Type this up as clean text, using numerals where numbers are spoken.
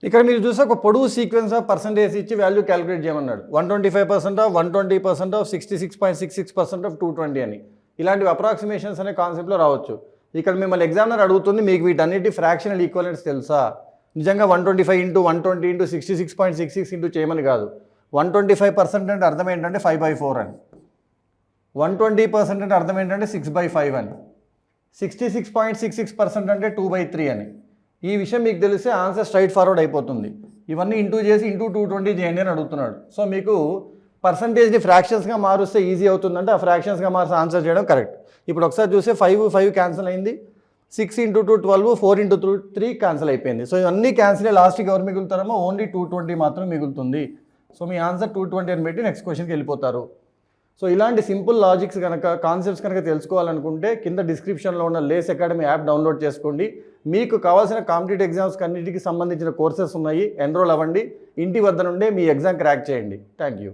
ఇక్కడ మీరు చూస్తే ఒక పొడవు సీక్వెన్స్ ఆఫ్ పర్సంటేజ్ ఇచ్చి వాల్యూ క్యాలిక్యులేట్ చేయమన్నాడు. 125% ఆఫ్ 120% ఆఫ్ 66.66% ఆఫ్ 220 అని. ఇలాంటివి అప్రాక్సిమేషన్స్ అనే కాన్సెప్ట్లో రావచ్చు. ఇక్కడ మిమ్మల్ని ఎగ్జామినర్ అడుగుతుంది మీకు వీటన్నిటి ఫ్రాక్షనల్ ఈక్వలెంట్స్ తెలుసా. నిజంగా 125 ఇంటూ 120 ఇంటూ 66.66 ఇంటూ చేయమని కాదు. 125% అంటే అర్థం ఏంటంటే 5/4 అని, 120% అంటే అర్థం ఏంటంటే 6/5 అని, 66.66% అంటే 2/3 అని. ఈ విషయం మీకు తెలిస్తే ఆన్సర్ స్ట్రైట్ ఫార్వర్డ్ అయిపోతుంది. ఇవన్నీ ఇంటూ చేసి ఇంటూ 220 చేయండి అని అడుగుతున్నాడు. సో మీకు పర్సంటేజ్ని ఫ్రాక్షన్స్గా మారుస్తే ఈజీ అవుతుందంటే ఆ ఫ్రాక్షన్స్గా మార్చి ఆన్సర్ చేయడం కరెక్ట్. ఇప్పుడు ఒకసారి చూస్తే 5 క్యాన్సిల్ అయింది, 6 ఇంటూ 2 12, 4 ఇంటూ 3 క్యాన్సిల్ అయిపోయింది. సో ఇవన్నీ క్యాన్సిల్ అయ్యి లాస్ట్కి ఎవరు మిగులుతారో ఓన్లీ 220 మాత్రం మిగులుతుంది. సో మీ ఆన్సర్ 220 అని పెట్టి నెక్స్ట్ క్వశ్చన్కి వెళ్ళిపోతారు. సో ఇలాంటి సింపుల్ లాజిక్స్ కనుక కాన్సెప్ట్స్ కనుక తెలుసుకోవాలనుకుంటే కింద డిస్క్రిప్షన్లో ఉన్న లేస్ అకాడమీ యాప్ డౌన్లోడ్ చేసుకోండి. మీకు కావాల్సిన కాంపిటేటివ్ ఎగ్జామ్స్ అన్నిటికీ సంబంధించిన కోర్సెస్ ఉన్నాయి, ఎన్రోల్ అవ్వండి. ఇంటి వద్ద నుండే మీ ఎగ్జామ్ క్రాక్ చేయండి. Thank you.